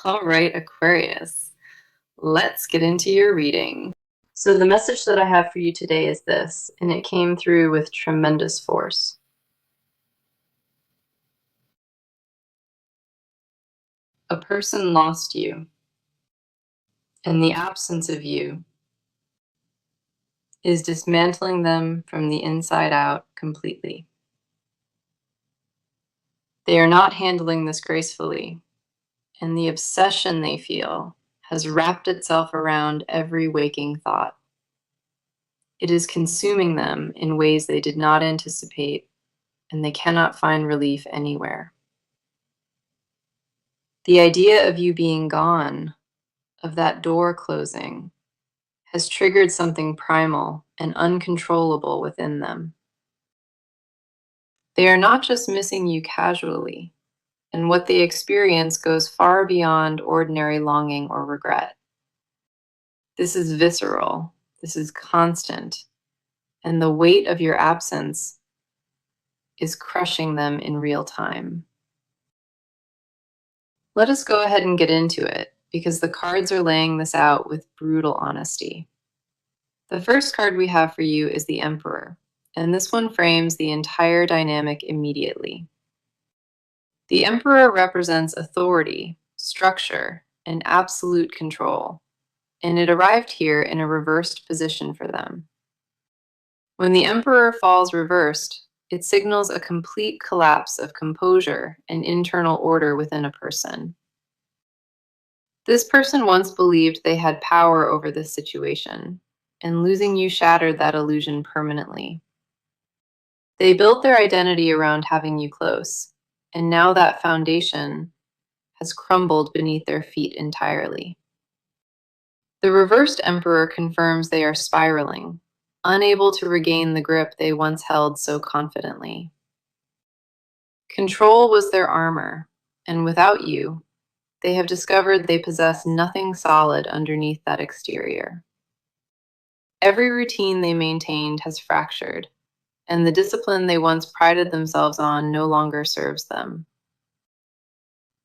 All right, Aquarius, let's get into your reading. So, the message that I have for you today is this, and it came through with tremendous force. A person lost you, and the absence of you is dismantling them from the inside out completely. They are not handling this gracefully, and the obsession they feel has wrapped itself around every waking thought. It is consuming them in ways they did not anticipate, and they cannot find relief anywhere. The idea of you being gone, of that door closing, has triggered something primal and uncontrollable within them. They are not just missing you casually, and what they experience goes far beyond ordinary longing or regret. This is visceral, this is constant, and the weight of your absence is crushing them in real time. Let us go ahead and get into it, because the cards are laying this out with brutal honesty. The first card we have for you is the Emperor, and this one frames the entire dynamic immediately. The Emperor represents authority, structure, and absolute control, and it arrived here in a reversed position for them. When the Emperor falls reversed, it signals a complete collapse of composure and internal order within a person. This person once believed they had power over this situation, and losing you shattered that illusion permanently. They built their identity around having you close, and now that foundation has crumbled beneath their feet entirely. The reversed Emperor confirms they are spiraling, unable to regain the grip they once held so confidently. Control was their armor, and without you, they have discovered they possess nothing solid underneath that exterior. Every routine they maintained has fractured, and the discipline they once prided themselves on no longer serves them.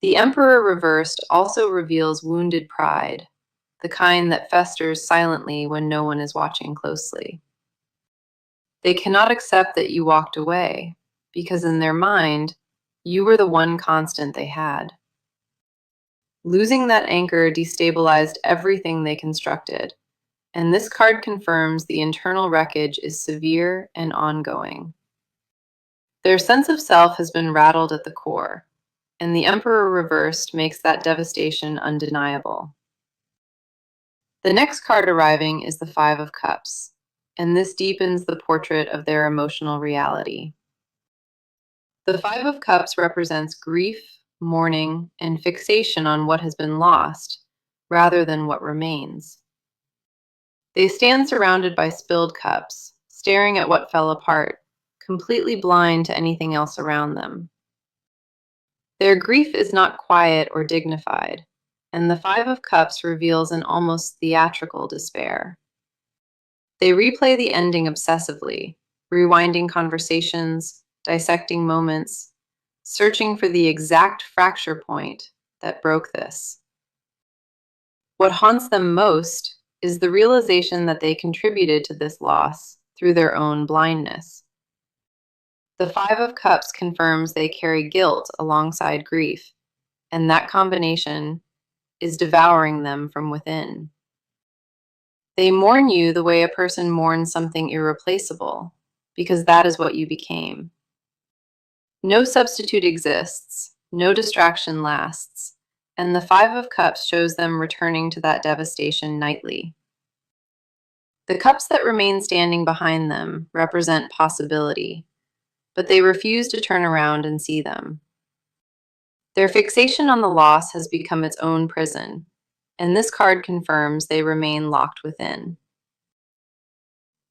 The Emperor reversed also reveals wounded pride, the kind that festers silently when no one is watching closely. They cannot accept that you walked away, because in their mind, you were the one constant they had. Losing that anchor destabilized everything they constructed, and this card confirms the internal wreckage is severe and ongoing. Their sense of self has been rattled at the core, and the Emperor reversed makes that devastation undeniable. The next card arriving is the Five of Cups, and this deepens the portrait of their emotional reality. The Five of Cups represents grief, mourning, and fixation on what has been lost, rather than what remains. They stand surrounded by spilled cups, staring at what fell apart, completely blind to anything else around them. Their grief is not quiet or dignified, and the Five of Cups reveals an almost theatrical despair. They replay the ending obsessively, rewinding conversations, dissecting moments, searching for the exact fracture point that broke this. What haunts them most is the realization that they contributed to this loss through their own blindness. The Five of Cups confirms they carry guilt alongside grief, and that combination is devouring them from within. They mourn you the way a person mourns something irreplaceable, because that is what you became. No substitute exists, no distraction lasts, and the Five of Cups shows them returning to that devastation nightly. The cups that remain standing behind them represent possibility, but they refuse to turn around and see them. Their fixation on the loss has become its own prison, and this card confirms they remain locked within.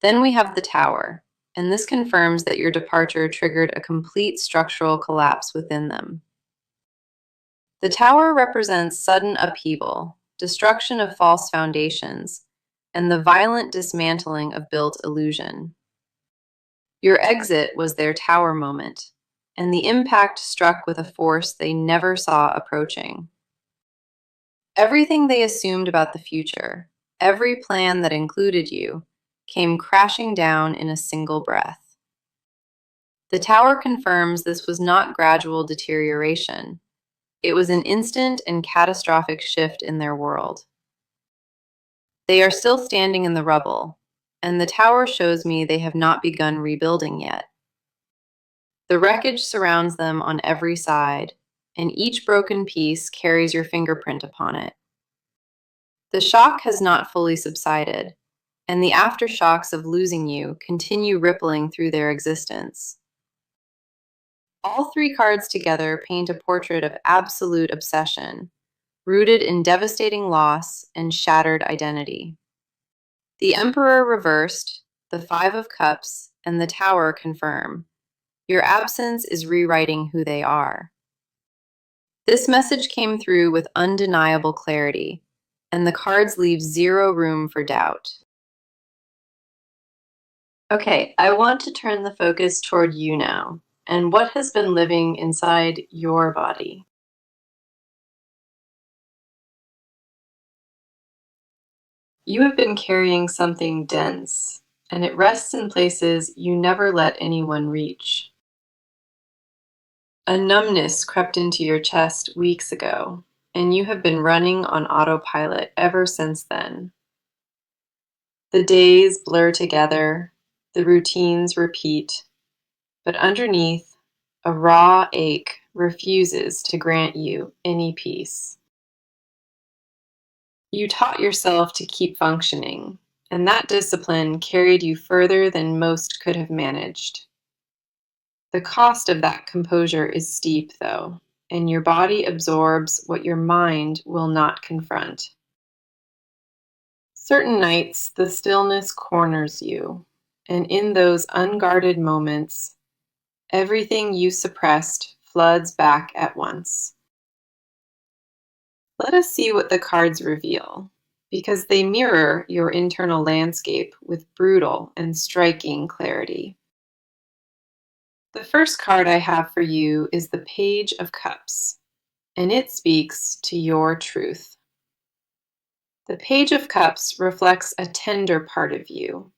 Then we have the Tower, and this confirms that your departure triggered a complete structural collapse within them. The Tower represents sudden upheaval, destruction of false foundations, and the violent dismantling of built illusion. Your exit was their tower moment, and the impact struck with a force they never saw approaching. Everything they assumed about the future, every plan that included you, came crashing down in a single breath. The tower confirms this was not gradual deterioration. It was an instant and catastrophic shift in their world. They are still standing in the rubble, and the tower shows me they have not begun rebuilding yet. The wreckage surrounds them on every side, and each broken piece carries your fingerprint upon it. The shock has not fully subsided, and the aftershocks of losing you continue rippling through their existence. All three cards together paint a portrait of absolute obsession, rooted in devastating loss and shattered identity. The Emperor reversed, the Five of Cups, and the Tower confirm your absence is rewriting who they are. This message came through with undeniable clarity, and the cards leave zero room for doubt. Okay, I want to turn the focus toward you now, and what has been living inside your body. You have been carrying something dense, and it rests in places you never let anyone reach. A numbness crept into your chest weeks ago, and you have been running on autopilot ever since then. The days blur together, the routines repeat, but underneath, a raw ache refuses to grant you any peace. You taught yourself to keep functioning, and that discipline carried you further than most could have managed. The cost of that composure is steep, though, and your body absorbs what your mind will not confront. Certain nights, the stillness corners you, and in those unguarded moments, everything you suppressed floods back at once. Let us see what the cards reveal, because they mirror your internal landscape with brutal and striking clarity. The first card I have for you is the Page of Cups, and it speaks to your truth. The Page of Cups reflects a tender part of you,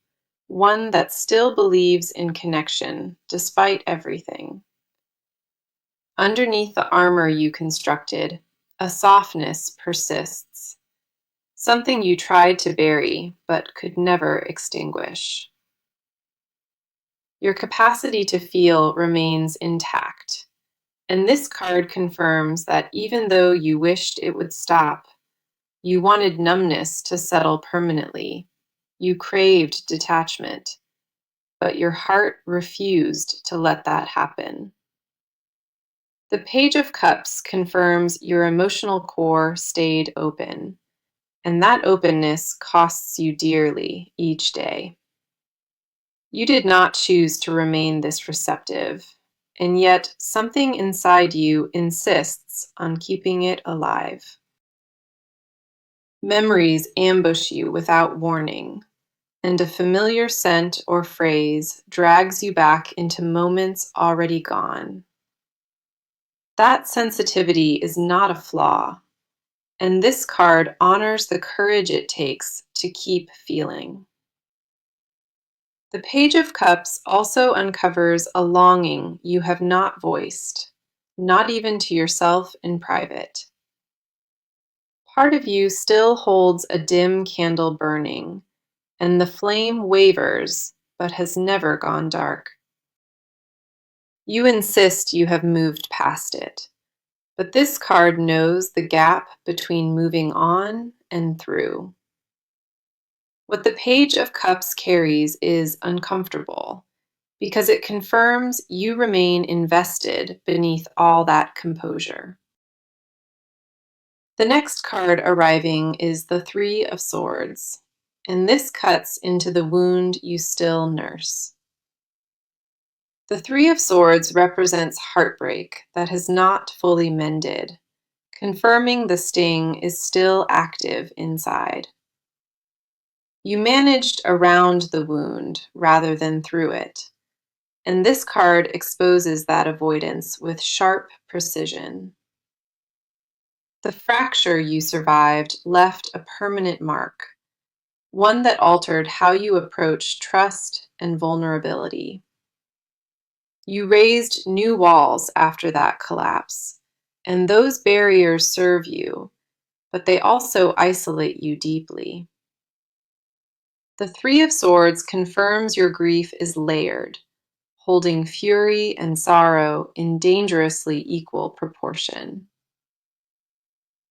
one that still believes in connection despite everything. Underneath the armor you constructed, a softness persists, something you tried to bury but could never extinguish. Your capacity to feel remains intact, and this card confirms that even though you wished it would stop, you wanted numbness to settle permanently. You craved detachment, but your heart refused to let that happen. The Page of Cups confirms your emotional core stayed open, and that openness costs you dearly each day. You did not choose to remain this receptive, and yet something inside you insists on keeping it alive. Memories ambush you without warning, and a familiar scent or phrase drags you back into moments already gone. That sensitivity is not a flaw, and this card honors the courage it takes to keep feeling. The Page of Cups also uncovers a longing you have not voiced, not even to yourself in private. Part of you still holds a dim candle burning, and the flame wavers but has never gone dark. You insist you have moved past it, but this card knows the gap between moving on and through. What the Page of Cups carries is uncomfortable, because it confirms you remain invested beneath all that composure. The next card arriving is the Three of Swords, and this cuts into the wound you still nurse. The Three of Swords represents heartbreak that has not fully mended, confirming the sting is still active inside. You managed around the wound rather than through it, and this card exposes that avoidance with sharp precision. The fracture you survived left a permanent mark, one that altered how you approach trust and vulnerability. You raised new walls after that collapse, and those barriers serve you, but they also isolate you deeply. The Three of Swords confirms your grief is layered, holding fury and sorrow in dangerously equal proportion.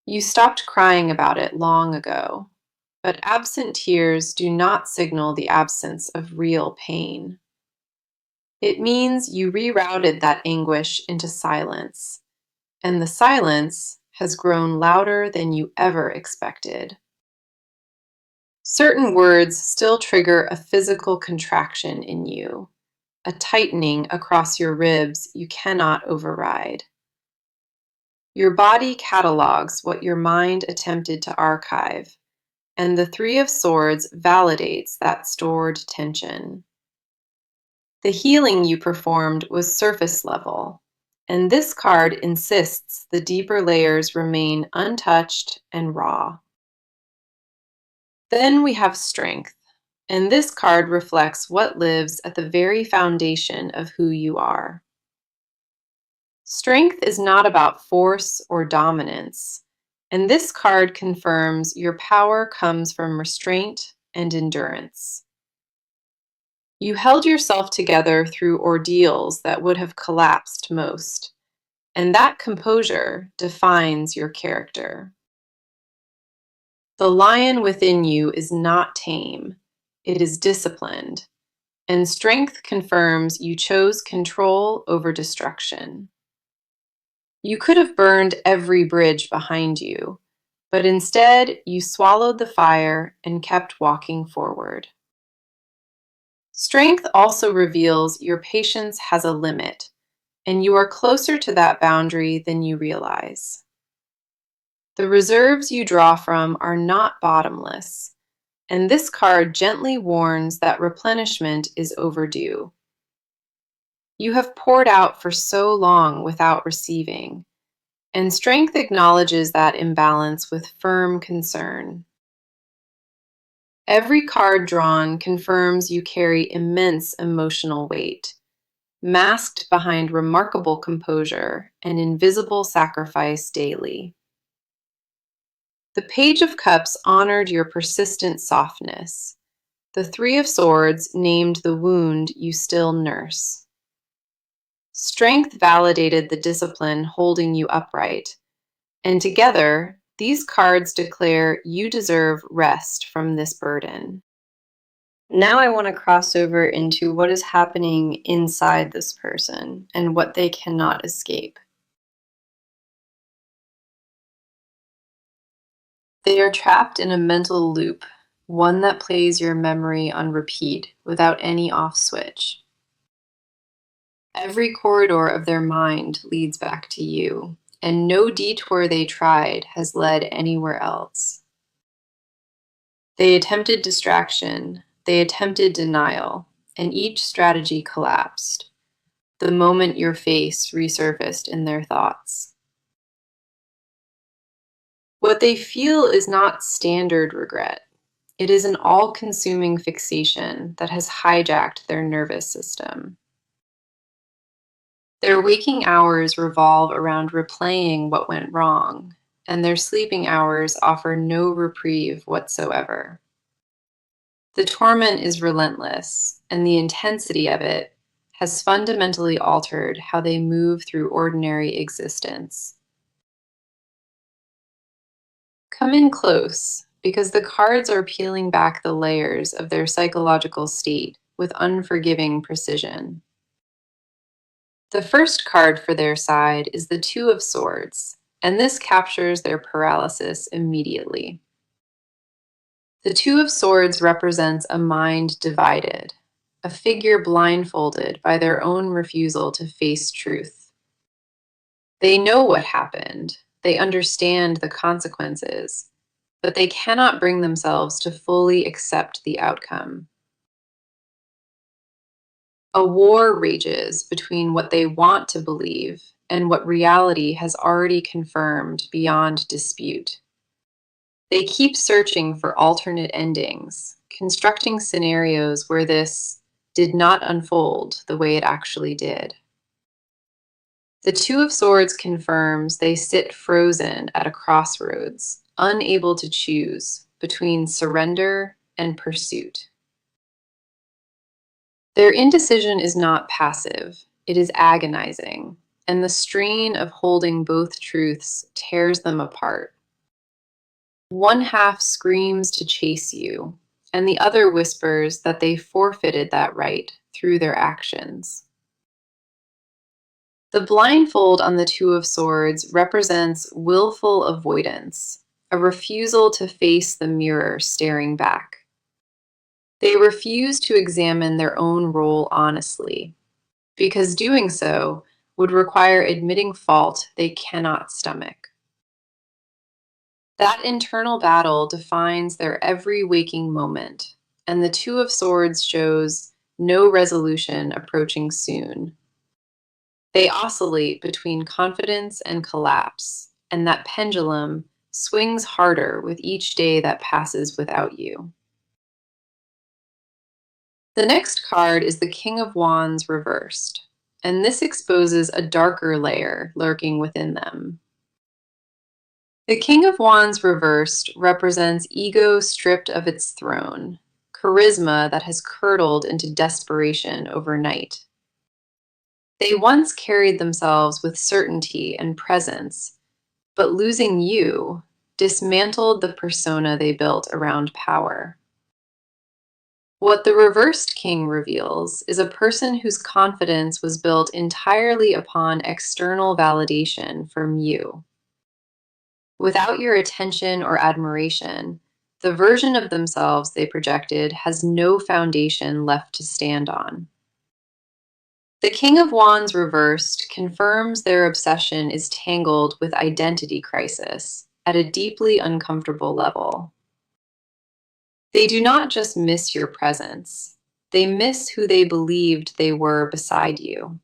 You stopped crying about it long ago, but absent tears do not signal the absence of real pain. It means you rerouted that anguish into silence, and the silence has grown louder than you ever expected. Certain words still trigger a physical contraction in you, a tightening across your ribs you cannot override. Your body catalogs what your mind attempted to archive, and the Three of Swords validates that stored tension. The healing you performed was surface level, and this card insists the deeper layers remain untouched and raw. Then we have Strength, and this card reflects what lives at the very foundation of who you are. Strength is not about force or dominance, and this card confirms your power comes from restraint and endurance. You held yourself together through ordeals that would have collapsed most, and that composure defines your character. The lion within you is not tame, it is disciplined, and strength confirms you chose control over destruction. You could have burned every bridge behind you, but instead you swallowed the fire and kept walking forward. Strength also reveals your patience has a limit, and you are closer to that boundary than you realize. The reserves you draw from are not bottomless, and this card gently warns that replenishment is overdue. You have poured out for so long without receiving, and strength acknowledges that imbalance with firm concern. Every card drawn confirms you carry immense emotional weight, masked behind remarkable composure and invisible sacrifice daily. The Page of Cups honored your persistent softness. The Three of Swords named the wound you still nurse. Strength validated the discipline holding you upright, and together, these cards declare you deserve rest from this burden. Now I want to cross over into what is happening inside this person and what they cannot escape. They are trapped in a mental loop, one that plays your memory on repeat without any off switch. Every corridor of their mind leads back to you, and no detour they tried has led anywhere else. They attempted distraction, they attempted denial, and each strategy collapsed the moment your face resurfaced in their thoughts. What they feel is not standard regret. It is an all-consuming fixation that has hijacked their nervous system. Their waking hours revolve around replaying what went wrong, and their sleeping hours offer no reprieve whatsoever. The torment is relentless, and the intensity of it has fundamentally altered how they move through ordinary existence. Come in close, because the cards are peeling back the layers of their psychological state with unforgiving precision. The first card for their side is the Two of Swords, and this captures their paralysis immediately. The Two of Swords represents a mind divided, a figure blindfolded by their own refusal to face truth. They know what happened, they understand the consequences, but they cannot bring themselves to fully accept the outcome. A war rages between what they want to believe and what reality has already confirmed beyond dispute. They keep searching for alternate endings, constructing scenarios where this did not unfold the way it actually did. The Two of Swords confirms they sit frozen at a crossroads, unable to choose between surrender and pursuit. Their indecision is not passive, it is agonizing, and the strain of holding both truths tears them apart. One half screams to chase you, and the other whispers that they forfeited that right through their actions. The blindfold on the Two of Swords represents willful avoidance, a refusal to face the mirror staring back. They refuse to examine their own role honestly, because doing so would require admitting fault they cannot stomach. That internal battle defines their every waking moment, and the Two of Swords shows no resolution approaching soon. They oscillate between confidence and collapse, and that pendulum swings harder with each day that passes without you. The next card is the King of Wands reversed, and this exposes a darker layer lurking within them. The King of Wands reversed represents ego stripped of its throne, charisma that has curdled into desperation overnight. They once carried themselves with certainty and presence, but losing you dismantled the persona they built around power. What the reversed king reveals is a person whose confidence was built entirely upon external validation from you. Without your attention or admiration, the version of themselves they projected has no foundation left to stand on. The King of Wands reversed confirms their obsession is tangled with identity crisis at a deeply uncomfortable level. They do not just miss your presence, they miss who they believed they were beside you.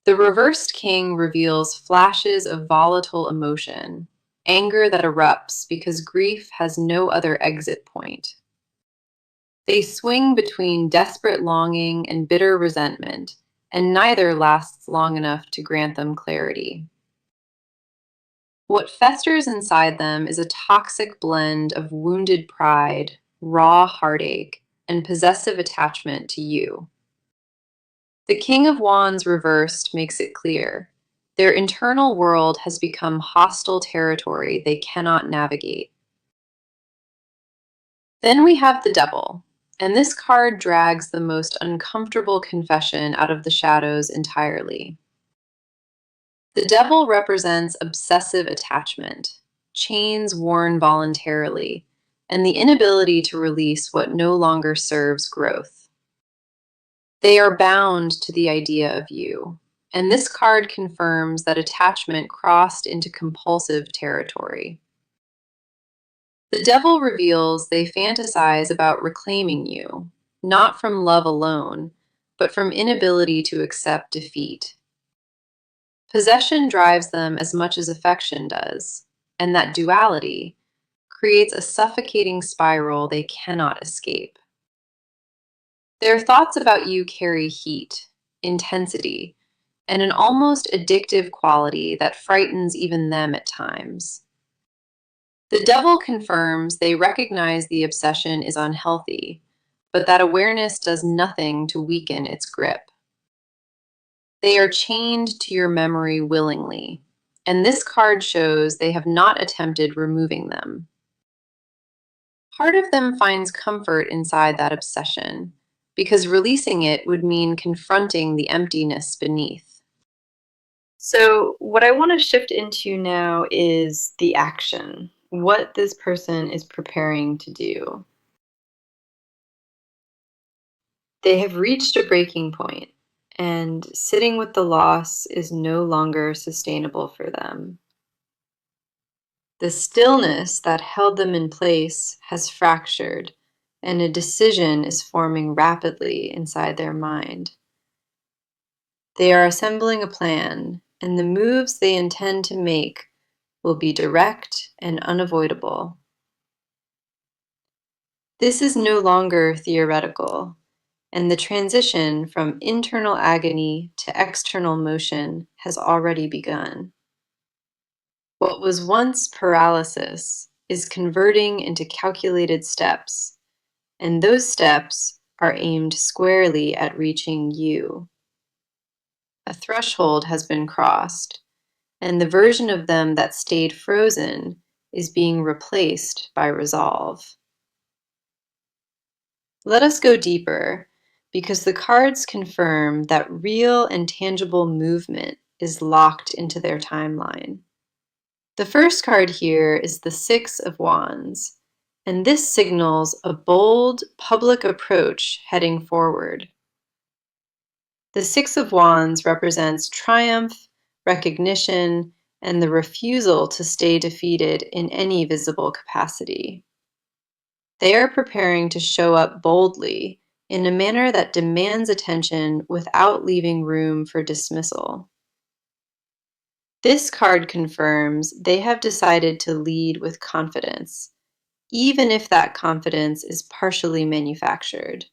The reversed king reveals flashes of volatile emotion, anger that erupts because grief has no other exit point. They swing between desperate longing and bitter resentment, and neither lasts long enough to grant them clarity. What festers inside them is a toxic blend of wounded pride, raw heartache, and possessive attachment to you. The King of Wands reversed makes it clear. Their internal world has become hostile territory they cannot navigate. Then we have the Devil, and this card drags the most uncomfortable confession out of the shadows entirely. The Devil represents obsessive attachment, chains worn voluntarily, and the inability to release what no longer serves growth. They are bound to the idea of you, and this card confirms that attachment crossed into compulsive territory. The Devil reveals they fantasize about reclaiming you, not from love alone, but from inability to accept defeat. Possession drives them as much as affection does, and that duality creates a suffocating spiral they cannot escape. Their thoughts about you carry heat, intensity, and an almost addictive quality that frightens even them at times. The Devil confirms they recognize the obsession is unhealthy, but that awareness does nothing to weaken its grip. They are chained to your memory willingly, and this card shows they have not attempted removing them. Part of them finds comfort inside that obsession, because releasing it would mean confronting the emptiness beneath. So, what I want to shift into now is the action, what this person is preparing to do. They have reached a breaking point, and sitting with the loss is no longer sustainable for them. The stillness that held them in place has fractured, and a decision is forming rapidly inside their mind. They are assembling a plan, and the moves they intend to make will be direct and unavoidable. This is no longer theoretical, and the transition from internal agony to external motion has already begun. What was once paralysis is converting into calculated steps, and those steps are aimed squarely at reaching you. A threshold has been crossed, and the version of them that stayed frozen is being replaced by resolve. Let us go deeper, because the cards confirm that real and tangible movement is locked into their timeline. The first card here is the Six of Wands, and this signals a bold, public approach heading forward. The Six of Wands represents triumph, recognition, and the refusal to stay defeated in any visible capacity. They are preparing to show up boldly in a manner that demands attention without leaving room for dismissal. This card confirms they have decided to lead with confidence, even if that confidence is partially manufactured.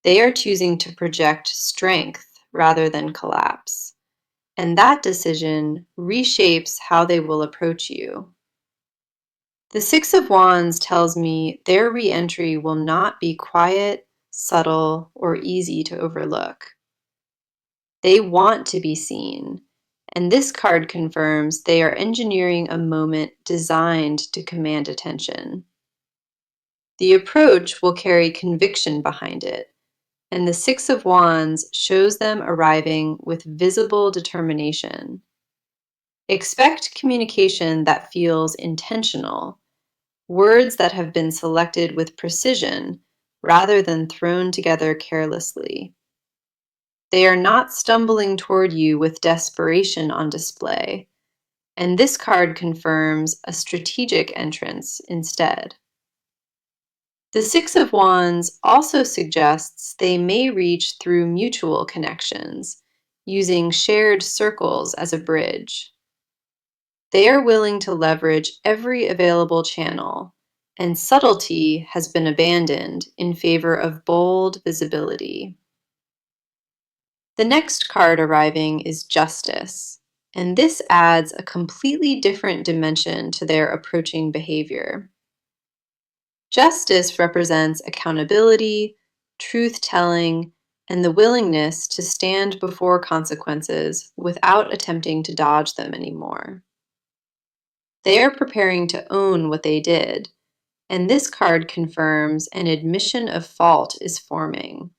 They are choosing to project strength rather than collapse, and that decision reshapes how they will approach you. The Six of Wands tells me their re-entry will not be quiet, subtle, or easy to overlook. They want to be seen, and this card confirms they are engineering a moment designed to command attention. The approach will carry conviction behind it, and the Six of Wands shows them arriving with visible determination. Expect communication that feels intentional, words that have been selected with precision rather than thrown together carelessly. They are not stumbling toward you with desperation on display, and this card confirms a strategic entrance instead. The Six of Wands also suggests they may reach through mutual connections, using shared circles as a bridge. They are willing to leverage every available channel, and subtlety has been abandoned in favor of bold visibility. The next card arriving is Justice, and this adds a completely different dimension to their approaching behavior. Justice represents accountability, truth-telling, and the willingness to stand before consequences without attempting to dodge them anymore. They are preparing to own what they did, and this card confirms an admission of fault is forming.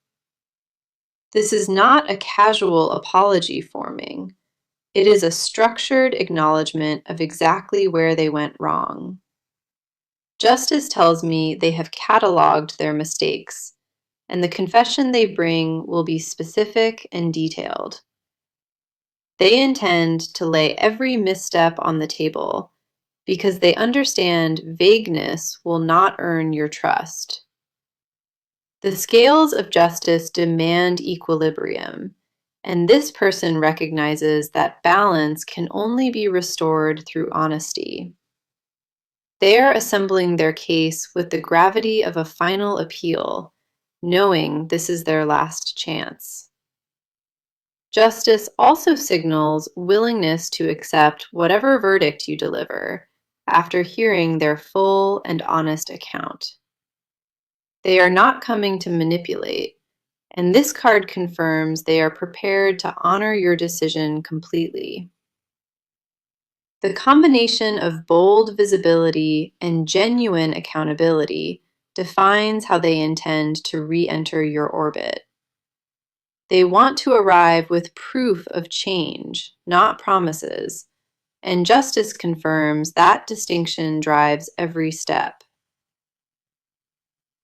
This is not a casual apology forming. It is a structured acknowledgement of exactly where they went wrong. Justice tells me they have cataloged their mistakes, and the confession they bring will be specific and detailed. They intend to lay every misstep on the table because they understand vagueness will not earn your trust. The scales of justice demand equilibrium, and this person recognizes that balance can only be restored through honesty. They are assembling their case with the gravity of a final appeal, knowing this is their last chance. Justice also signals willingness to accept whatever verdict you deliver after hearing their full and honest account. They are not coming to manipulate, and this card confirms they are prepared to honor your decision completely. The combination of bold visibility and genuine accountability defines how they intend to re-enter your orbit. They want to arrive with proof of change, not promises, and justice confirms that distinction drives every step.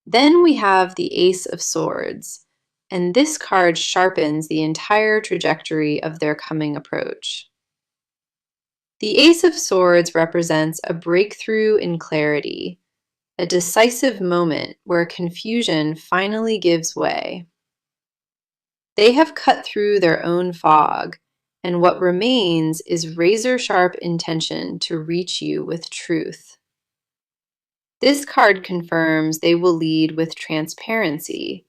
Then we have the Ace of Swords, and this card sharpens the entire trajectory of their coming approach. The Ace of Swords represents a breakthrough in clarity, a decisive moment where confusion finally gives way. They have cut through their own fog, and what remains is razor-sharp intention to reach you with truth. This card confirms they will lead with transparency,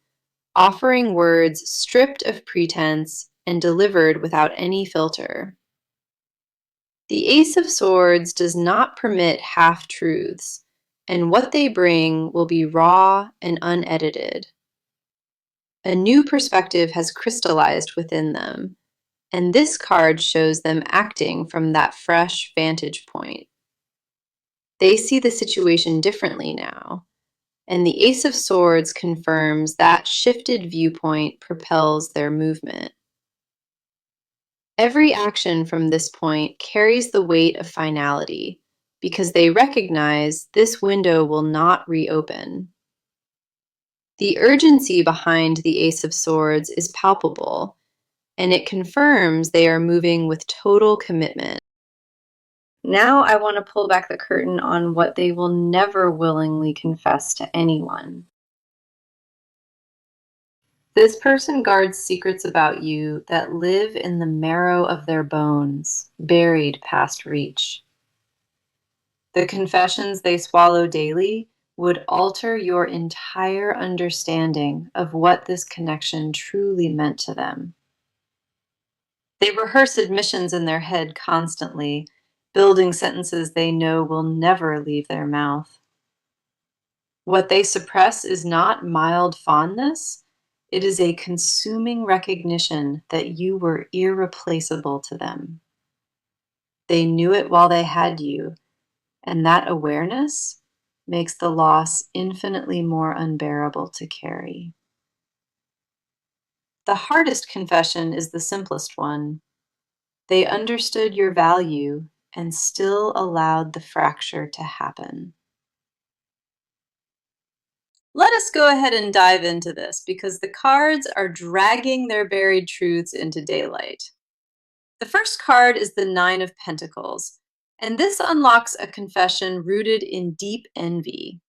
offering words stripped of pretense and delivered without any filter. The Ace of Swords does not permit half-truths, and what they bring will be raw and unedited. A new perspective has crystallized within them, and this card shows them acting from that fresh vantage point. They see the situation differently now, and the Ace of Swords confirms that shifted viewpoint propels their movement. Every action from this point carries the weight of finality, because they recognize this window will not reopen. The urgency behind the Ace of Swords is palpable, and it confirms they are moving with total commitment. Now I want to pull back the curtain on what they will never willingly confess to anyone. This person guards secrets about you that live in the marrow of their bones, buried past reach. The confessions they swallow daily would alter your entire understanding of what this connection truly meant to them. They rehearse admissions in their head constantly, building sentences they know will never leave their mouth. What they suppress is not mild fondness, it is a consuming recognition that you were irreplaceable to them. They knew it while they had you, and that awareness makes the loss infinitely more unbearable to carry. The hardest confession is the simplest one. They understood your value and still allowed the fracture to happen. Let us go ahead and dive into this because the cards are dragging their buried truths into daylight. The first card is the Nine of Pentacles, and this unlocks a confession rooted in deep envy.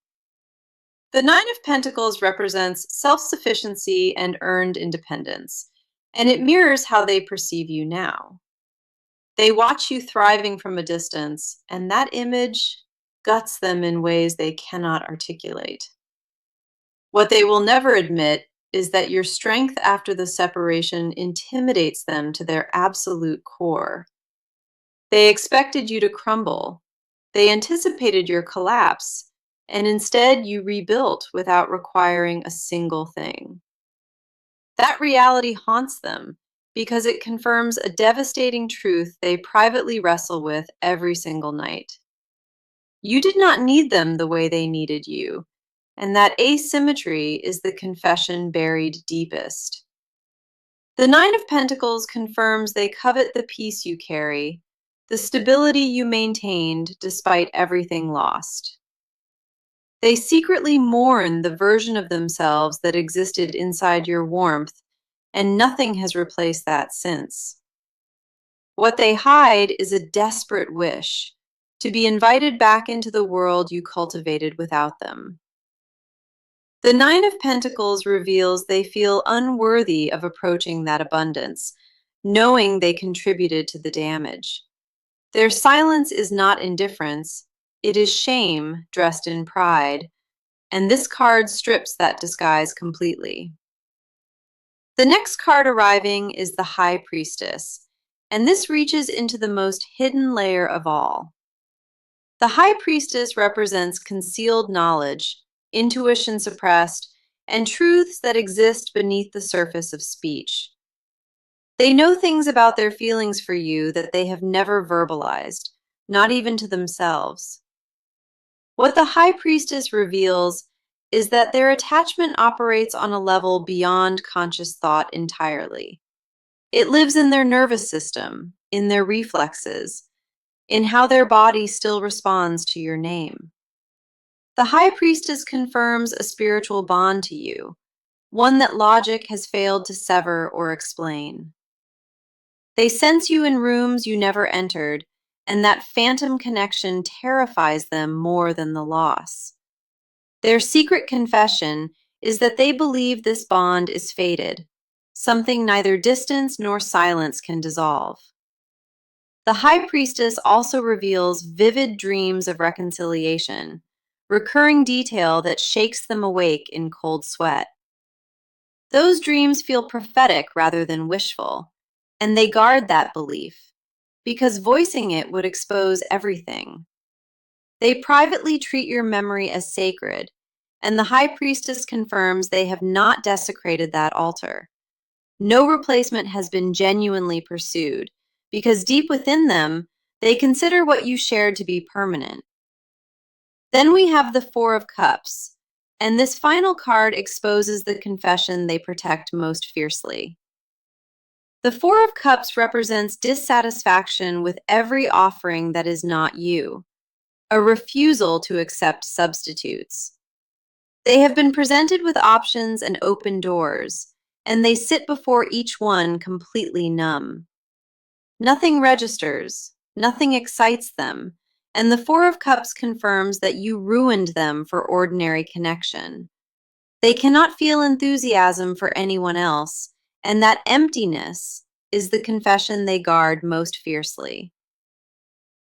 The Nine of Pentacles represents self-sufficiency and earned independence, and it mirrors how they perceive you now. They watch you thriving from a distance, and that image guts them in ways they cannot articulate. What they will never admit is that your strength after the separation intimidates them to their absolute core. They expected you to crumble. They anticipated your collapse, and instead you rebuilt without requiring a single thing. That reality haunts them because it confirms a devastating truth they privately wrestle with every single night. You did not need them the way they needed you, and that asymmetry is the confession buried deepest. The Nine of Pentacles confirms they covet the peace you carry, the stability you maintained despite everything lost. They secretly mourn the version of themselves that existed inside your warmth, and nothing has replaced that since. What they hide is a desperate wish to be invited back into the world you cultivated without them. The Nine of Pentacles reveals they feel unworthy of approaching that abundance, knowing they contributed to the damage. Their silence is not indifference, it is shame dressed in pride, and this card strips that disguise completely. The next card arriving is the High Priestess, and this reaches into the most hidden layer of all. The High Priestess represents concealed knowledge, intuition suppressed, and truths that exist beneath the surface of speech. They know things about their feelings for you that they have never verbalized, not even to themselves. What the High Priestess reveals is that their attachment operates on a level beyond conscious thought entirely. It lives in their nervous system, in their reflexes, in how their body still responds to your name. The High Priestess confirms a spiritual bond to you, one that logic has failed to sever or explain. They sense you in rooms you never entered, and that phantom connection terrifies them more than the loss. Their secret confession is that they believe this bond is fated, something neither distance nor silence can dissolve. The High Priestess also reveals vivid dreams of reconciliation, recurring detail that shakes them awake in cold sweat. Those dreams feel prophetic rather than wishful, and they guard that belief, because voicing it would expose everything. They privately treat your memory as sacred, and the High Priestess confirms they have not desecrated that altar. No replacement has been genuinely pursued, because deep within them, they consider what you shared to be permanent. Then we have the Four of Cups, and this final card exposes the confession they protect most fiercely. The Four of Cups represents dissatisfaction with every offering that is not you, a refusal to accept substitutes. They have been presented with options and open doors, and they sit before each one completely numb. Nothing registers, nothing excites them, and the Four of Cups confirms that you ruined them for ordinary connection. They cannot feel enthusiasm for anyone else, and that emptiness is the confession they guard most fiercely.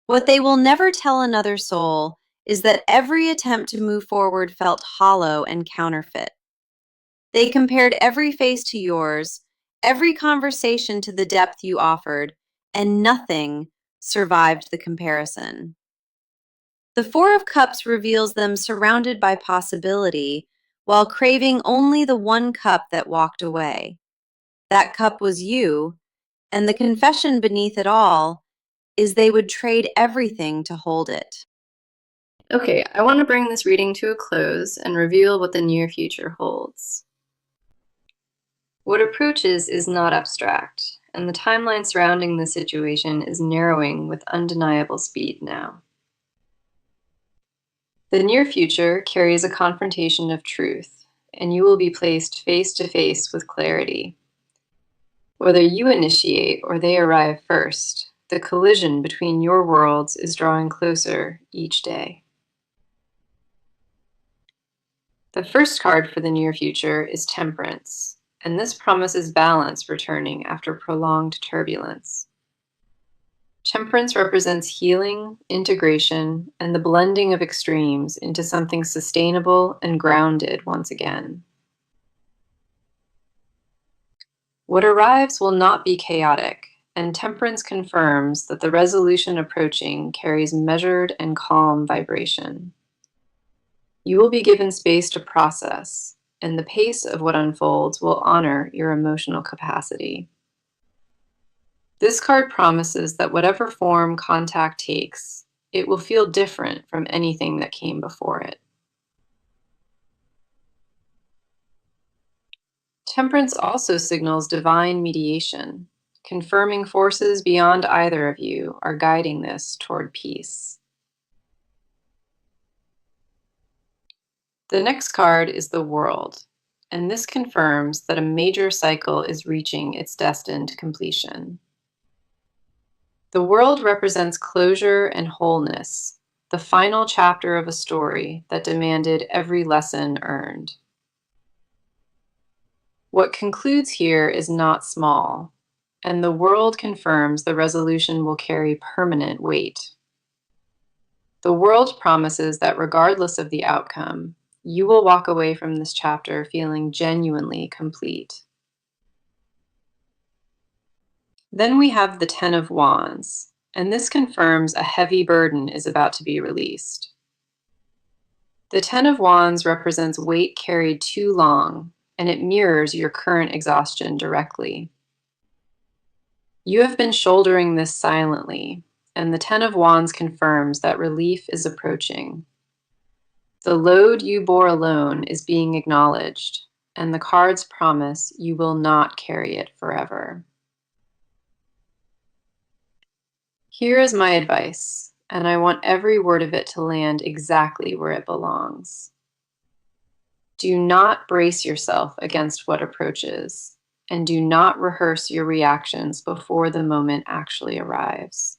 What they will never tell another soul is that every attempt to move forward felt hollow and counterfeit. They compared every face to yours, every conversation to the depth you offered, and nothing survived the comparison. The Four of Cups reveals them surrounded by possibility, while craving only the one cup that walked away. That cup was you, and the confession beneath it all is they would trade everything to hold it. Okay, I want to bring this reading to a close and reveal what the near future holds. What approaches is not abstract, and the timeline surrounding the situation is narrowing with undeniable speed now. The near future carries a confrontation of truth, and you will be placed face to face with clarity. Whether you initiate or they arrive first, the collision between your worlds is drawing closer each day. The first card for the near future is Temperance, and this promises balance returning after prolonged turbulence. Temperance represents healing, integration, and the blending of extremes into something sustainable and grounded once again. What arrives will not be chaotic, and Temperance confirms that the resolution approaching carries measured and calm vibration. You will be given space to process, and the pace of what unfolds will honor your emotional capacity. This card promises that whatever form contact takes, it will feel different from anything that came before it. Temperance also signals divine mediation, confirming forces beyond either of you are guiding this toward peace. The next card is the World, and this confirms that a major cycle is reaching its destined completion. The World represents closure and wholeness, the final chapter of a story that demanded every lesson earned. What concludes here is not small, and the World confirms the resolution will carry permanent weight. The World promises that regardless of the outcome, you will walk away from this chapter feeling genuinely complete. Then we have the Ten of Wands, and this confirms a heavy burden is about to be released. The Ten of Wands represents weight carried too long, and it mirrors your current exhaustion directly. You have been shouldering this silently, and the Ten of Wands confirms that relief is approaching. The load you bore alone is being acknowledged, and the cards promise you will not carry it forever. Here is my advice, and I want every word of it to land exactly where it belongs. Do not brace yourself against what approaches, and do not rehearse your reactions before the moment actually arrives.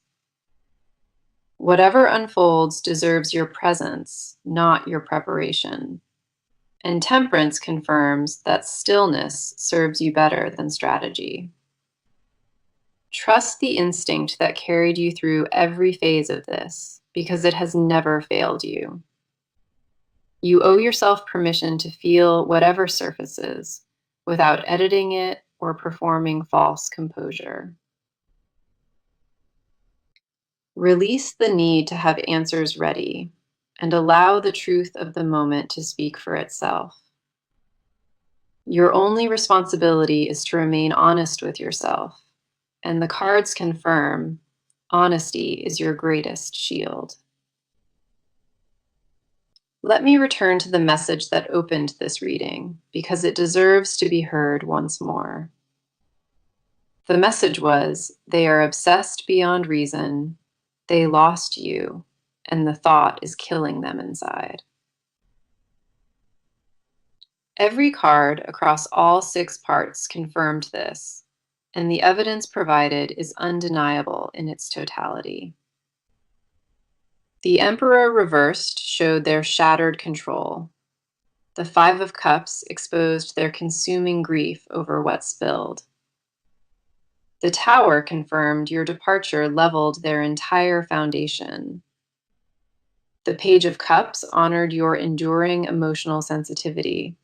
Whatever unfolds deserves your presence, not your preparation. And Temperance confirms that stillness serves you better than strategy. Trust the instinct that carried you through every phase of this, because it has never failed you. You owe yourself permission to feel whatever surfaces without editing it or performing false composure. Release the need to have answers ready and allow the truth of the moment to speak for itself. Your only responsibility is to remain honest with yourself, and the cards confirm honesty is your greatest shield. Let me return to the message that opened this reading because it deserves to be heard once more. The message was, they are obsessed beyond reason, they lost you, and the thought is killing them inside. Every card across all 6 parts confirmed this, and the evidence provided is undeniable in its totality. The Emperor reversed showed their shattered control. The 5 of Cups exposed their consuming grief over what spilled. The Tower confirmed your departure leveled their entire foundation. The Page of Cups honored your enduring emotional sensitivity.